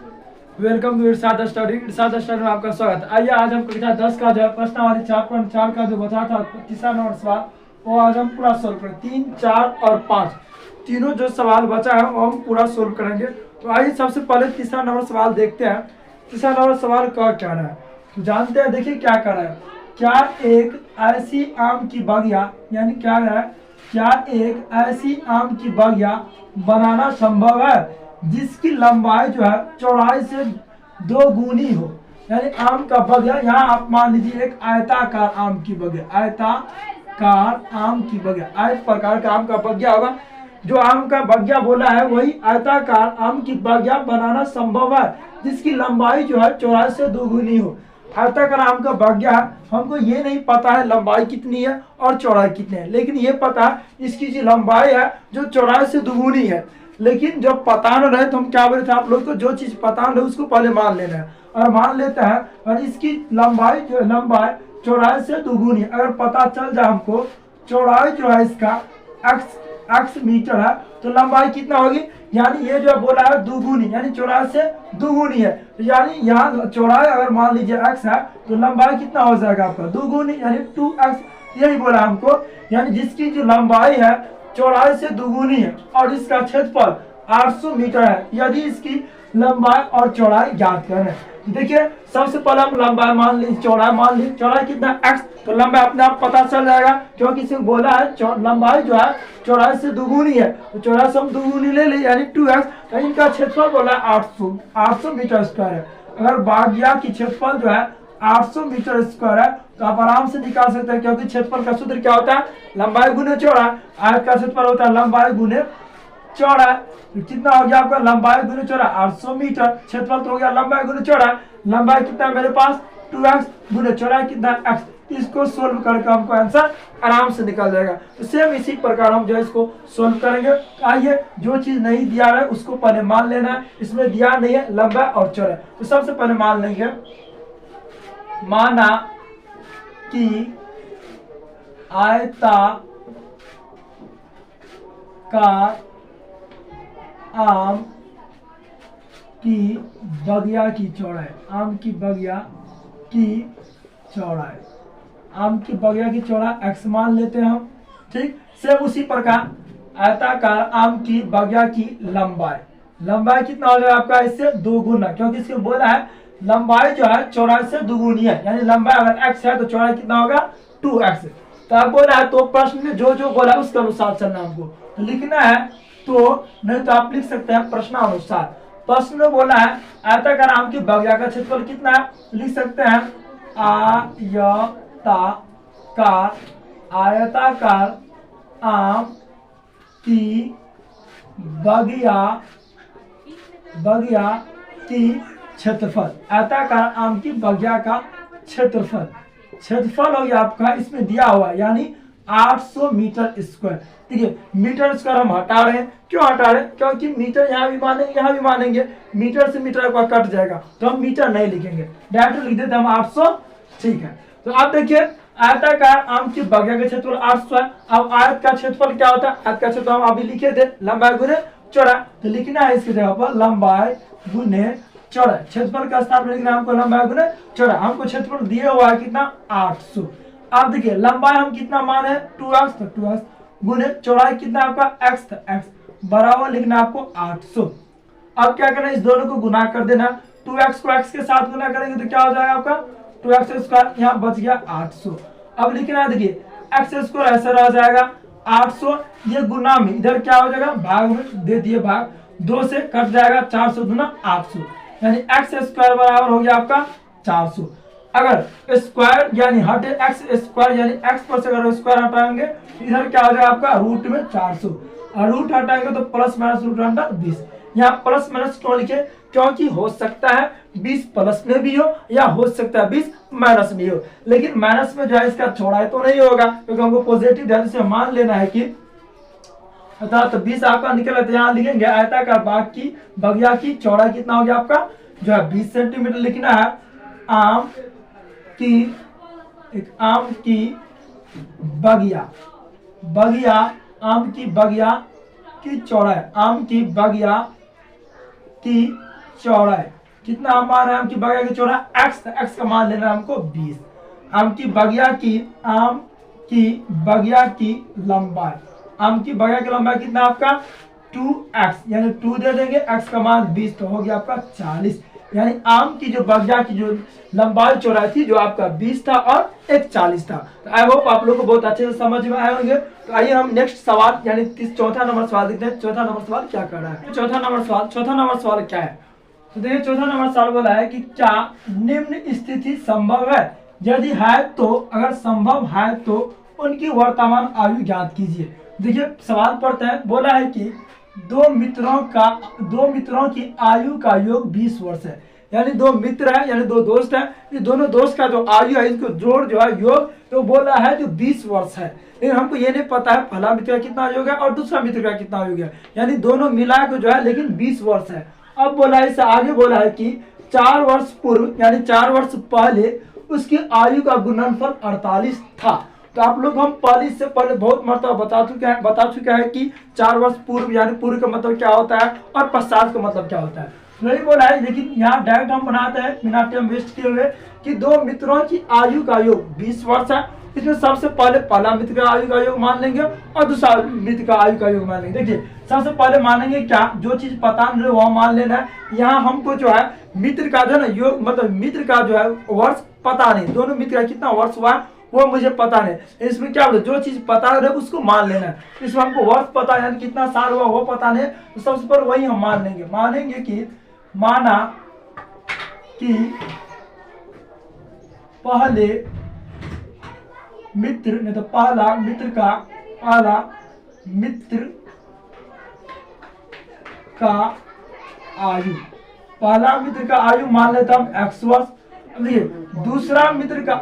Welcome to Irshad study. Irshad study में आपका स्वागत है। आइए आज हम कक्षा 10 का जो है प्रश्नावली 4.4 का जो बचा था तीसरा नंबर सवाल, वो आज हम पूरा सोल्व करें। 3, 4 और 5 तीनों जो सवाल बचा है वो हम पूरा सोल्व करेंगे। तो आइए सबसे पहले तीसरा नंबर सवाल देखते हैं। तीसरा नंबर सवाल क्या कह रहा है तो जानते हैं। देखिए क्या कह रहा है, क्या एक ऐसी आम की बगिया, यानी क्या है, क्या एक ऐसी आम की बगिया बनाना संभव है जिसकी लंबाई जो है चौड़ाई से 2 गुनी हो। यानी आम का बगिया, यहाँ आप मान लीजिए एक आयताकार आम की बगिया, आयताकार आम की बगिया, आयत प्रकार का आम का बगिया होगा। जो आम का बगिया बोला है वही आयताकार आम की बगिया बनाना संभव है जिसकी लंबाई जो है चौड़ाई से 2 गुनी हो। आयताकार आम का बगिया है, हमको ये नहीं पता है लंबाई कितनी है और चौड़ाई कितनी है, लेकिन ये पता है इसकी जो लंबाई है जो चौड़ाई से 2 गुनी है। लेकिन जब पता न रहे तो हम क्या बोले थे आप लोग को, जो चीज पता न रहे उसको पहले मान लेना है, और मान लेते हैं। और इसकी लंबाई जो लंबाई चौड़ाई से 2 गुनी, अगर पता चल जाए हमको चौड़ाई जो है इसका x मीटर है तो लंबाई कितना होगी, यानी ये जो बोला है 2 गुनी, यानी चौड़ाई से 2 गुनी है। तो यानी यहाँ चौड़ाई अगर मान लीजिए x है तो लंबाई कितना हो जाएगा आपका 2 गुनी, यानी 2x। यही बोला हमको, यानी जिसकी जो लंबाई है चौड़ाई से 2 गुनी है और इसका क्षेत्रफल 800 मीटर है। यदि इसकी लंबाई और चौड़ाई ज्ञात करें, देखिए सबसे पहले हम लंबाई मान ली, चौड़ाई मान ली। चौड़ाई कितना x, तो लंबाई अपने आप पता चल जाएगा क्योंकि इसे बोला है लंबाई जो है चौड़ाई से 2 गुनी है। तो चौड़ाई से हम 2 गुनी ले ली यानी 2x। तो इनका क्षेत्रफल बोला है 800 मीटर स्क्वायर है। अगर बगिया की क्षेत्रफल जो है 800 मीटर स्क्वायर है तो आप आराम से निकाल सकते हैं, क्योंकि क्षेत्रफल का सूत्र क्या होता है, लंबाई गुने चौड़ाई। आयत का क्षेत्रफल होता है लंबाई गुने चौड़ाई। तो कितना हो गया आपका लंबाई गुने चौड़ाई 800 मीटर, क्षेत्रफल तो हो गया लंबाई गुने चौड़ाई। लंबाई कितना है मेरे पास 2x गुने चौड़ाई कितना x। इसको सोल्व करके हमको आंसर आराम से निकल जाएगा। तो सेम इसी प्रकार हम जो है इसको सोल्व करेंगे। आइए, जो चीज नहीं दिया है उसको पहले मान लेना है। इसमें दिया नहीं है लंबाई और चौड़ाई, तो सबसे पहले मान लेंगे। माना कि आयताकार आम की बगिया की चौड़ाई, आम की बगिया की चौड़ाई, आम की बगिया की चौड़ाई x मान लेते हैं हम, ठीक। सेम उसी प्रकार आयताकार आम की बगिया की लंबाई, लंबाई कितना हो जाएगा आपका इससे 2 गुना, क्योंकि इसको बोला है लंबाई जो है चौड़ाई से 2 गुनी है। यानी लंबाई अगर x है तो चौड़ाई कितना होगा 2x। तो आप बोला है तो प्रश्न में जो जो बोला है उसके अनुसार चलना हमको लिखना है। तो नहीं तो आप लिख सकते हैं प्रश्नानुसार। प्रश्न में बोला है आयताकार आम की बगिया का क्षेत्रफल कितना है, लिख सकते हैं आयताकार आम की बगिया की क्षेत्रफल, आयताकार आम की बगिया का क्षेत्रफल हो गया आपका, इसमें दिया हुआ यानी 800 मीटर स्क्वायर। देखिए मीटर स्क्वायर हम हटा रहे हैं, क्यों हटा रहे हैं, क्योंकि मीटर यहाँ भी मानेंगे यहाँ भी मानेंगे, मीटर से मीटर का कट जाएगा तो हम मीटर नहीं लिखेंगे, डायरेक्ट लिख देते हम 800, ठीक है। तो आप देखिए आयताकार आम की बगिया का क्षेत्रफल 800 है। अब आयत का क्षेत्रफल क्या होता है, आयत का क्षेत्रफल हम अभी लिखे थे लंबाई गुने चौड़ाई, तो लिखना है इसकी जगह पर लंबाई गुने चौड़ाई। क्षेत्रफल का स्थान में लिखना है हमको लंबाई गुने चौड़ाई। हमको क्षेत्रफल दिया हुआ है कितना 800। अब देखिए लंबाई हम कितना माने 2x, तो 2x गुने चौड़ाई कितना आपका x, था x बराबर लिखना आपको 800। अब क्या करना है, इस दोनों को गुना कर देना। 2x को x के साथ गुना करेंगे तो क्या हो जाएगा आपका 2x स्क्वायर, यहाँ बच गया 800। अब लिखना है देखिए x स्क्वायर ऐसा रह जाएगा 800, ये गुना में इधर क्या हो जाएगा भाग में दे दिए भाग, 2 से कट जाएगा 400 गुना 800, यानी x स्क्वायर बराबर हो गया आपका 400। अगर स्क्वायर यानी हटे x स्क्वायर यानी x पर से अगर स्क्वायर हटाएंगे इधर क्या हो जाएगा आपका रूट में 400, और रूट हटाएंगे तो प्लस माइनस रूट अंडर 20। यहाँ प्लस माइनस क्यों लिखे, क्योंकि हो सकता है 20 प्लस में भी हो या हो सकता है 20 माइनस भी हो, लेकिन माइनस में जो है इसका चौड़ाई तो नहीं होगा, क्योंकि हमको पॉजिटिव ध्यान से मान लेना है कि अर्थात तो 20 आपका निकला। तो यहाँ लिखेंगे आयताकार बाग की बगिया की चौड़ाई कितना हो गया आपका जो है 20 सेंटीमीटर लिखना है। आम की बगिया आम की बगिया की चौड़ाई, आम की बगिया की चौड़ा है। कितना हम मान रहे हैं? आम की बगिया की चौड़ा x, x का मान लेना है हमको 20। आम की बगिया की लंबाई, आम की बगिया की लंबाई कितना आपका 2x, यानी 2 दे देंगे, x का मान 20 तो हो गया आपका 40। यानी आम की जो बगिया की जो लंबाई चौड़ाई थी जो आपका 20 था और एक 40 था। तो आई होप आप लोग को बहुत अच्छे से समझ में आए होंगे। तो आइए हम नेक्स्ट सवाल यानी चौथा नंबर सवाल देखते हैं। चौथा नंबर सवाल क्या कर रहा है? चौथा नंबर सवाल क्या है? तो देखिए चौथा नंबर सवाल बोला है कि क्या निम्न स्थिति संभव है? यदि है तो, अगर संभव है तो उनकी वर्तमान आयु ज्ञात कीजिए। देखिए सवाल पढ़ते हैं, बोला है कि दो मित्रों की आयु का योग 20 वर्ष है। यानी दो मित्र है, यानी दो दोस्त है, ये दोनों दोस्त का जो आयु है इसको जोड़ जो है योग तो बोला है जो 20 वर्ष है। लेकिन हमको ये नहीं पता है पहला मित्र का कितना योग है और दूसरा मित्र का कितना योग है, यानी दोनों मिला के जो है लेकिन 20 वर्ष है। अब बोला है, इससे आगे बोला है कि 4 वर्ष पूर्व यानी 4 वर्ष पहले उसकी आयु का गुणनफल 48 था। तो आप लोग हम पहले इससे पहले बहुत मरतबा बता चुका है कि 4 वर्ष पूर्व यानी पूर्व का मतलब क्या होता है और पश्चात का मतलब क्या होता है। नहीं बोला है, लेकिन यहाँ डायरेक्ट हम बनाते हैं बिना टाइम वेस्ट किए हुए कि दो मित्रों की आयु का योग 20 वर्ष है। इसमें सबसे पहले पहला मित्र का आयु का योग मान लेंगे और दूसरा मित्र का आयु का योग मान लेंगे। देखिए सबसे पहले मानेंगे क्या, जो चीज पता नहीं वह मान लेना है। यहाँ हमको जो है मित्र का जो है ना योग मतलब मित्र का जो है वर्ष पता नहीं, दोनों मित्र का कितना वर्ष हुआ है वो मुझे पता नहीं। इसमें क्या बोलते, जो चीज पता है उसको मान लेना है। इसमें हमको वर्ष पता है यानी कितना साल हुआ वो पता नहीं, तो सबसे पहले वही हम मानेंगे कि माना कि पहले मित्र नहीं तो पहला मित्र का आयु, पहला मित्र का आयु मान लेता हम x वर्ष। अब देखिए दूसरा मित्र का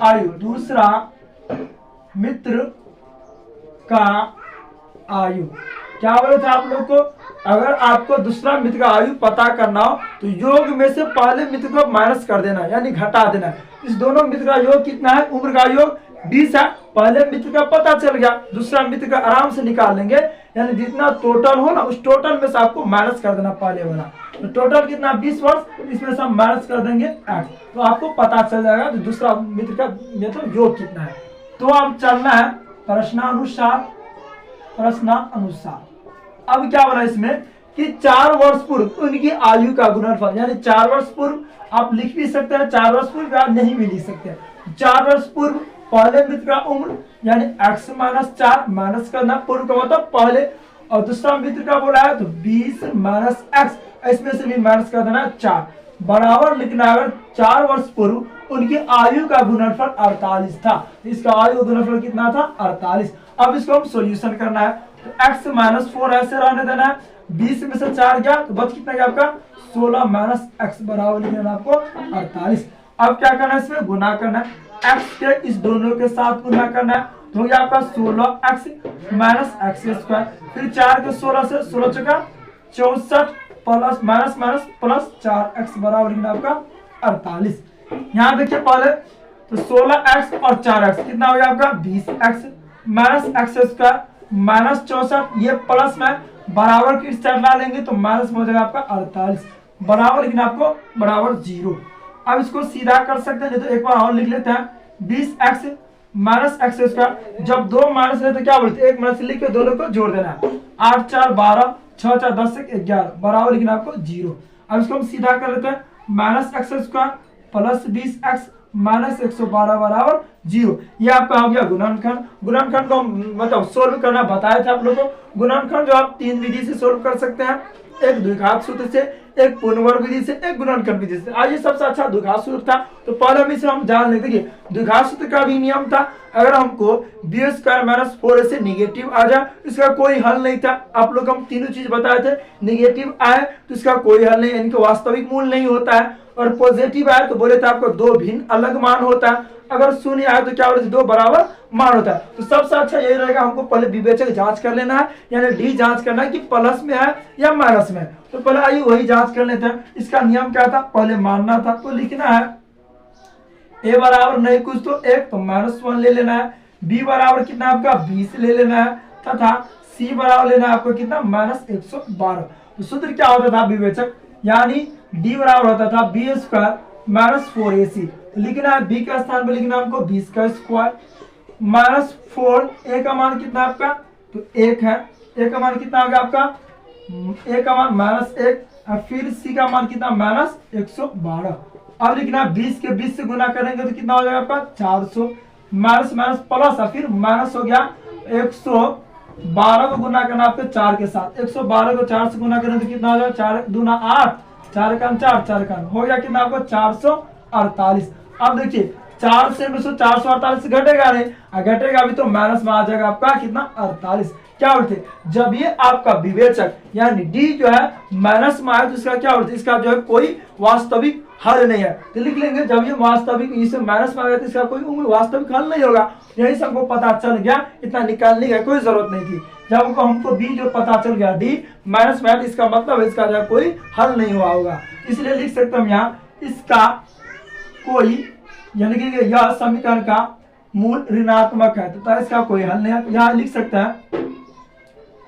आयु क्या बोले थे आप लोग को, अगर आपको दूसरा मित्र का आयु पता करना हो तो योग में से पहले मित्र को माइनस कर देना यानी घटा देना। इस दोनों मित्र का योग कितना है, उम्र का योग 20 है। पहले मित्र का पता चल गया, दूसरा मित्र का आराम से निकाल लेंगे, यानी जितना टोटल हो ना उस टोटल में से आपको माइनस कर देना पहले वाला। तो टोटल कितना 20 वर्ष, इसमें से हम माइनस कर देंगे x, तो आपको पता चल जाएगा तो दूसरा मित्र का मतलब योग कितना है। तो अब चलना है प्रश्नानुसार। अब क्या बना इसमें कि 4 वर्ष पूर्व उनकी आयु का गुणनफल, यानी 4 वर्ष पूर्व आप लिख भी सकते हैं, 4 वर्ष पूर्व आप नहीं भी लिख सकते हैं। 4 वर्ष पूर्व पहले मित्र का उम्र यानी x माइनस 4 माइनस करना, पूर्व का मतलब पहले, और दूसरा मित्र का बोला है तो 20 माइनस x, इसमें से भी माइनस कर देना 4 बराबर लिखना है। अगर 4 वर्ष पूर्व उनकी आयु का गुणनफल 48 था, इसका आयु गुणनफल कितना था 48। अब इसको हम सॉल्यूशन करना है तो x माइनस 4 ऐसे रहने देना है, 20 में से 4 गया तो बच कितना गया आपका 16 माइनस x बराबर लिखना आपको 48। अब क्या करना है, इसमें गुना करना है, x के इस दोनों के साथ गुना करना है तो हो गया आपका 16x माइनस x स्क्वायर, फिर 4 के 16 से 16 चौका 64 plus minus minus plus 4x बराबर लिखना आपका 48। यहाँ देखिए पहले तो 16x और 4x कितना हो गया आपका 20x minus x square minus 64, ये प्लस में बराबर की साइड ला लेंगे तो माइनस हो जाएगा आपका 48 बराबर लिखना आपको बराबर 0। अब इसको सीधा कर सकते हैं, नहीं तो एक बार और लिख लेते हैं 20x माइनस x स्क्वायर, जब दो माइनस है तो क्या बोलते हैं एक माइनस लिख के दोनों को जोड़ देना है, 8 4 12 6 4 10 11 बराबर लिखना आपको 0। अब इसको हम सीधा कर लेते हैं minus x square plus 20x minus 112 बराबर 0। ये आपका हो गया गुणनखंड। गुणनखंड को मतलब सोल्व करना बताया था आप लोगों को। गुणनखंड जो आप 3 विधि से सोल्व कर सकते हैं, एक द्विघात सूत्र से, एक पूर्णवर्ग विधि से, एक गुणनखंड विधि से। आज ये सबसे अच्छा द्विघात सूत्र था तो पहले हम इसे हम जान लेते हैं। द्विघात सूत्र का भी नियम था, अगर हमको बी स्क्वायर माइनस 4 से निगेटिव आ जाए इसका कोई हल नहीं था। आप लोग हम तीनों चीज बताए थे, निगेटिव आए तो इसका कोई हल नहीं, इनका वास्तविक मूल नहीं होता है, और पॉजिटिव आए तो बोले थे आपको दो भिन्न अलग मान होता है, अगर शून्य आए तो क्या बोले थे दो बराबर मान होता है। तो सबसे अच्छा यही रहेगा, हमको पहले विवेचक जांच कर लेना है, यानी डी जांच करना है कि प्लस में है या माइनस में है। तो पहले आइए वही जांच कर लेते हैं। इसका नियम क्या था, पहले मानना था तो लिखना है a बराबर नहीं कुछ तो 1 तो -1 ले लेना है, b बराबर कितना आपका 20 ले लेना है, तथा c बराबर लेना है आपको कितना -112। तो सूत्र क्या होता था विवेचक, यानी डी बराबर होता था बी स्क्वायर माइनस 4ac। तो लिखना है बी के स्थान पर लिखना है हमको बी का स्क्वायर माइनस 4। ए का मान कितना है आपका, तो 1 है। ए का मान कितना आ गया आपका, ए का मान -1 और फिर सी का मान कितना -112। अब लिखना है 20 के 20 से गुना करेंगे तो कितना हो जाएगा आपका 400 माइनस माइनस प्लस और फिर माइनस हो गया 112 को गुना करना आपके 4 के साथ। 112 को 4 से गुना करें तो कितना हो जाएगा 4 दूना 8 4 का 4 4 का हो गया कितना आपको 448। अब देखिए 4 से 448 घटेगा नहीं, घटेगा भी तो माइनस में आ जाएगा आपका कितना 48। क्या बोलते हैं, जब ये आपका विवेचक यानी डी जो है माइनस में आए तो इसका क्या बोलते हैं, इसका जो है कोई वास्तविक हल नहीं है। तो लिख लेंगे जब ये वास्तविक इसे माइनस में आ गया तो इसका कोई वास्तविक हल नहीं होगा। यही सबको पता चल गया, इतना निकालने की कोई जरूरत नहीं थी। जब हमको बी जो पता चल गया डी माइनस में, इसका मतलब इसका जो कोई हल नहीं हुआ होगा। इसलिए लिख सकते हम यहाँ इसका कोई यानी कि यह समीकरण का मूल ऋणात्मक है तथा इसका कोई हल नहीं है। यहाँ लिख सकते हैं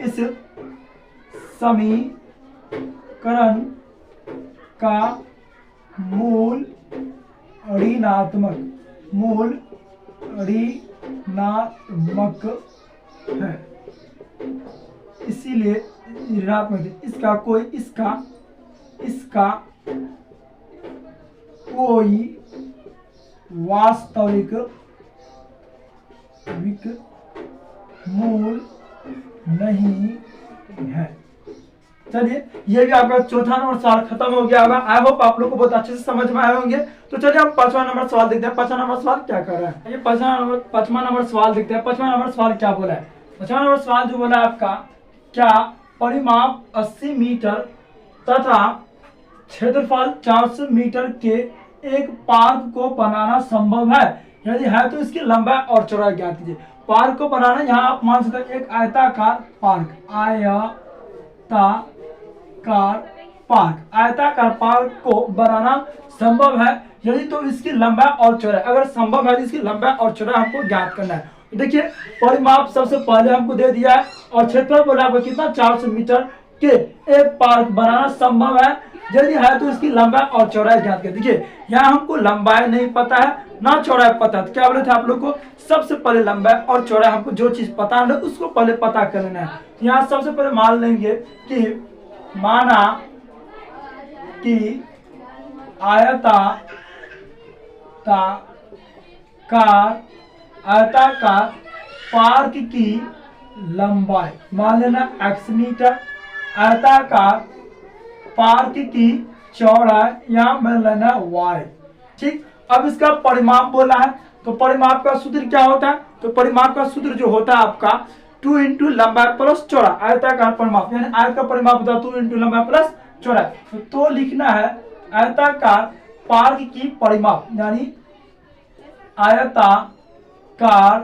इस समीकरण का मूल ऋणात्मक है, इसीलिए ऋणात्मक है। इसका कोई वास्तविक मूल नहीं है। चलिए ये भी आपका चौथा नंबर सवाल खत्म हो गया होगा। आई होप आप लोग को बहुत अच्छे से समझ में आए होंगे। तो चलिए हम 5वां नंबर सवाल देखते हैं। 5वां नंबर सवाल क्या कर रहा है, ये 5वां नंबर सवाल देखते हैं। 5वां नंबर सवाल क्या बोला है, 5वां नंबर सवाल जो बोला है आपका, क्या परिमाप 80 मीटर तथा क्षेत्रफल 400 मीटर के एक पार्क को बनाना संभव है? यदि है तो इसकी लंबाई और चौड़ाई ज्ञात कीजिए। पार्क को बनाना, यहाँ आप मान सकते हैं एक आयताकार पार्क को बनाना संभव है यदि तो इसकी लंबाई और चौड़ाई, अगर संभव है तो इसकी लंबाई और चौड़ाई हमको ज्ञात करना है। देखिए परिमाप सबसे पहले हमको दे दिया है और क्षेत्रफल बोला आपको कितना 400 मीटर के एक पार्क बनाना संभव है यदि है तो इसकी लंबाई और चौड़ाई ज्ञात कर। देखिए यहाँ हमको लंबाई नहीं पता है ना चौड़ाई पता है, तो क्या बोले थे आप लोग को, सबसे पहले लंबाई और चौड़ाई हमको जो चीज पता है उसको पहले पता कर लेना है। यहाँ सबसे पहले मान लेंगे कि माना कि आयताकार पार्क की लंबाई मान लेना x मीटर, आयताकार पार्क की चौड़ाई यहाँ मान लेना y। ठीक, अब इसका परिमाप बोला है तो परिमाप का सूत्र क्या होता है, तो परिमाप का सूत्र जो होता है आपका 2 इंटू लंबाई प्लस चौड़ाई, आयताकार परिमाप यानी आयत का परिमाप होता है 2 इंटू लंबाई प्लस चौड़ाई। तो लिखना है आयताकार पार्क की परिमाप यानी आयताकार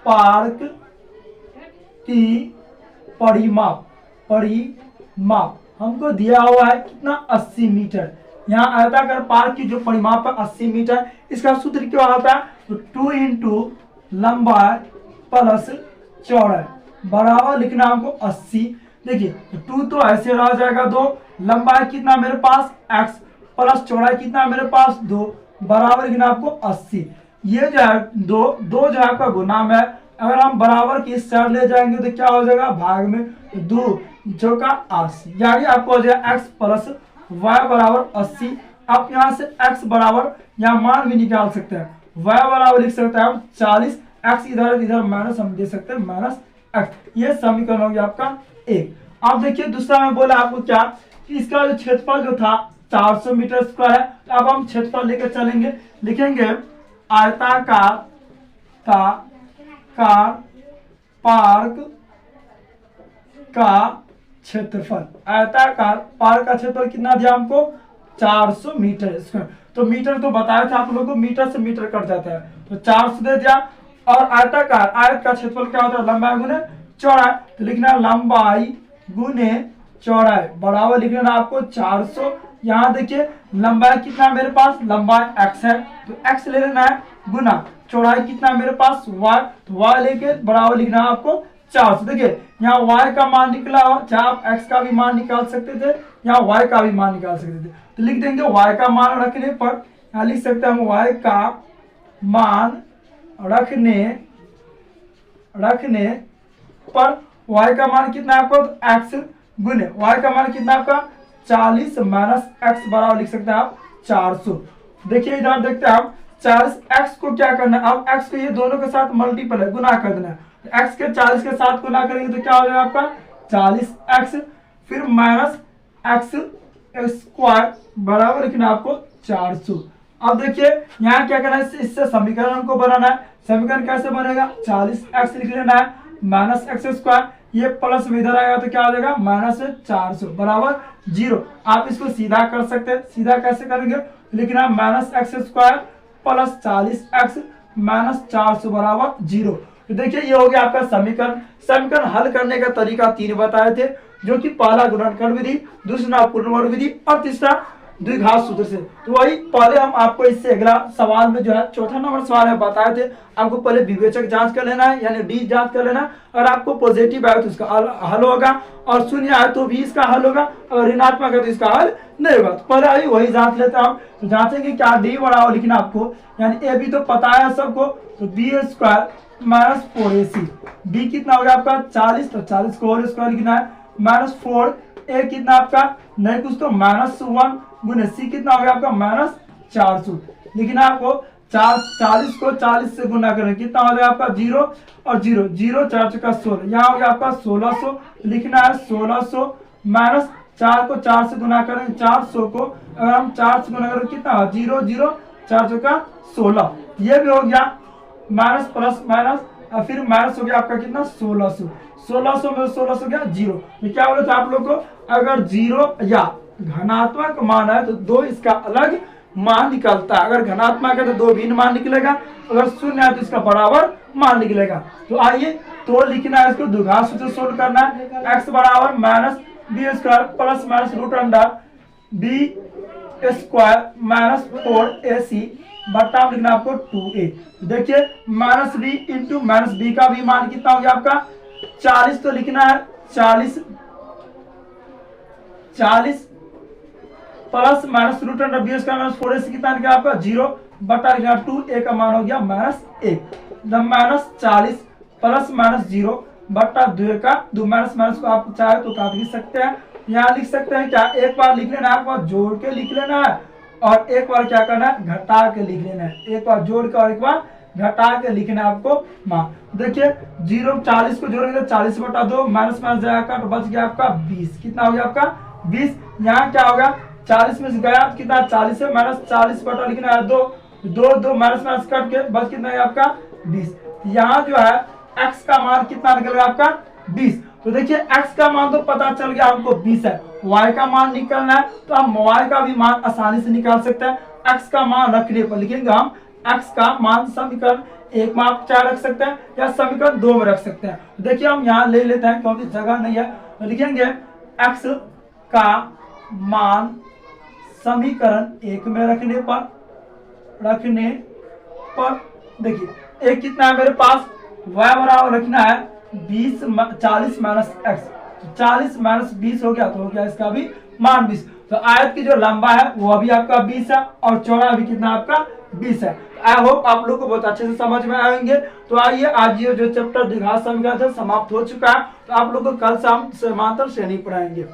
पार्क की परिमाप हमको दिया हुआ है कितना 80 मीटर। यहाँ आयताकार पार्क की जो परिमाप है 80 मीटर, इसका सूत्र क्या होता है, तो 2 इंटू लंबाई प्लस चौड़ाई बराबर लिखना हमको 80। देखिए 2 तो ऐसे रह जाएगा 2, लंबाई कितना मेरे पास x प्लस चौड़ाई कितना मेरे पास 2 बराबर लिखना आपको 80। ये जो है दो जो है आपका गुणाम है, अगर हम बराबर की इस साइड ले जाएंगे तो क्या हो जाएगा भाग में 2 जो का 80, यानी आपको हो जाएगा x प्लस y बराबर 80। आप यहाँ से x बराबर यहाँ मान भी निकाल सकते हैं, y बराबर लिख सकते हैं आप 40, x इधर माइनस हम दे सकते हैं -x। ये समीकरण हो गया आपका 1। अब देखिए दूसरा में बोला आपको क्या कि इसका जो क्षेत्रफल जो था 400 मीटर स्क्वायर है। तो अब हम क्षेत्रफल लेकर चलेंगे, लिखेंगे आयताकार पार्क का क्षेत्रफल, आयताकार पार्क का क्षेत्रफल कितना दिया हमको 400 मीटर स्क्वायर। तो मीटर तो बताया था आप लोगों को, मीटर से मीटर कट जाता है तो 400 दे दिया। और आयताकार आयत का क्षेत्रफल क्या होता है लंबाई गुने चौड़ाई, तो लिखना लंबाई गुने चौड़ाई बराबर लिखना आपको 400। यहाँ देखिए लंबाई कितना मेरे पास, लंबाई x है तो x ले लेना है गुना चौड़ाई कितना मेरे पास y, तो y लेके बराबर लिखना है आपको 400। देखिए यहाँ y का मान निकला और चाहे आप x का भी मान निकाल सकते थे यहाँ y का भी मान निकाल सकते थे। तो लिख देंगे y का मान रखने पर, यहाँ लिख सकते हैं हम y का मान रखने पर y का मान कितना है आपको, x गुने y का मान कितना आपका 40 माइनस x बराबर लिख सकते हैं आप 400। देखिए इधर देखते हैं आप 40x को क्या करना है, अब x को ये दोनों के साथ मल्टीपल है, गुना कर देना है। तो x के 40 के साथ गुना करेंगे तो क्या हो जाएगा आपका 40x, फिर माइनस x स्क्वायर बराबर लिखना आपको 400। अब देखिए यहाँ क्या करना है, इससे समीकरण को बनाना है। समीकरण कैसे बनेगा, 40x लिख लेना है माइनस एक्स स्क्वायर, ये प्लस में इधर आएगा तो क्या हो जाएगा माइनस 400 बराबर 0। आप इसको सीधा कर सकते हैं, सीधा कैसे करेंगे, लिखना minus x square plus 40x minus 400 बराबर 0। तो देखिए ये हो गया आपका समीकरण। समीकरण हल करने का तरीका 3 बताए थे, जो कि पहला गुणनखंड विधि, दूसरा पूर्णवर्ग विधि और तीसरा द्विघात सूत्र से। तो वही पहले हम आपको इससे अगला सवाल में जो है चौथा नंबर सवाल में बताए थे, आपको पहले विवेचक जांच कर लेना है, यानी डी जांच कर लेना है। और आपको पॉजिटिव आए तो इसका हल होगा, और शून्य आए तो भी इसका हल होगा, और ऋणात्मक है तो इसका हल नहीं होगा। तो पहले अभी वही जांच लेते हैं हम। तो जांचेंगे क्या, डी बराबर लिखना आपको, यानी ए बी तो पता है सबको, तो B square minus 4ac, B कितना हो गया आपका 40, तो 40 को होल स्क्वायर लिखना है माइनस 4, ए कितना आपका नहीं कुछ तो माइनस 1 गुने सी कितना हो गया आपका माइनस 400 लिखना है आपको। 40 को 40 से गुना करें कितना हो गया आपका 0 और 0 0 4 का 16, यहाँ हो गया आपका 1600 लिखना है 1600 माइनस 4 को 4 से गुना करें 400 को अगर हम 4 से गुना करें कितना हो 0 0 4 का 16, ये भी हो गया माइनस प्लस माइनस और फिर माइनस हो गया आपका कितना 1600, 1600 में 1600 गया 0। ये क्या बोले थे आप लोग को, अगर 0 या धनात्मक मान है तो 2 इसका अलग मान निकलता है, अगर धनात्मक है तो 2 भिन्न मान निकलेगा, अगर शून्य है तो इसका बराबर मान निकलेगा। तो आइए तो लिखना है इसको, द्विघात सूत्र सोल्व करना है। x बराबर minus B square plus minus root under B square minus 4ac बट्टा लिखना आपको 2a। देखिए minus B into minus B का भी मान कितना हो गया आपका 40, तो लिखना है 40 plus minus root under B square minus 4ac कितना निकला आपका 0 बटा लिखना 2a का मान हो गया माइनस 1, माइनस 40 प्लस माइनस 0 बटा 2 का 2 माइनस माइनस को आप चाहे तो काट भी सकते हैं। यहाँ लिख सकते हैं क्या, एक बार लिख लेना है, एक बार जोड़ के लिख लेना है, और एक बार क्या करना है घटा के लिख लेना है, एक बार जोड़ के और एक बार घटा के लिखना है आपको मान। देखिए 0 40 को जोड़ेंगे तो 40 बटा 2 माइनस माइनस जाएगा तो बच गया आपका 20, कितना हो गया आपका 20। यहाँ क्या होगा 40 में से गया कितना 40 है माइनस 40 बटा लिखना है 2 2 माइनस माइनस कट के बच कितना है आपका 20। यहाँ जो है x का मान कितना निकलेगा आपका 20। तो देखिए x का मान तो पता चल गया हमको 20 है, y का मान निकालना है तो हम y का भी मान आसानी से निकाल सकते हैं। x का मान रखने पर लिखेंगे हम x का मान समीकरण 1 में आप चाहे रख सकते हैं या समीकरण 2 में रख सकते हैं। तो देखिए हम यहाँ ले लेते हैं क्योंकि जगह नहीं है, तो लिखेंगे x का मान समीकरण 1 में रखने पर देखिए एक कितना है मेरे पास y बराबर रखना है 40 माइनस एक्स, 40 माइनस 20 हो गया तो हो गया इसका भी मान 20। तो आयत की जो लंबा है वो अभी आपका 20 है और चौड़ा भी कितना आपका 20 है। आई होप आप लोग को बहुत अच्छे से समझ में आएंगे। तो आइए आज ये जो चैप्टर द्विघात समीकरण समाप्त हो चुका है, तो आप लोग को कल शाम समांतर श्रेणी पढ़ाएंगे।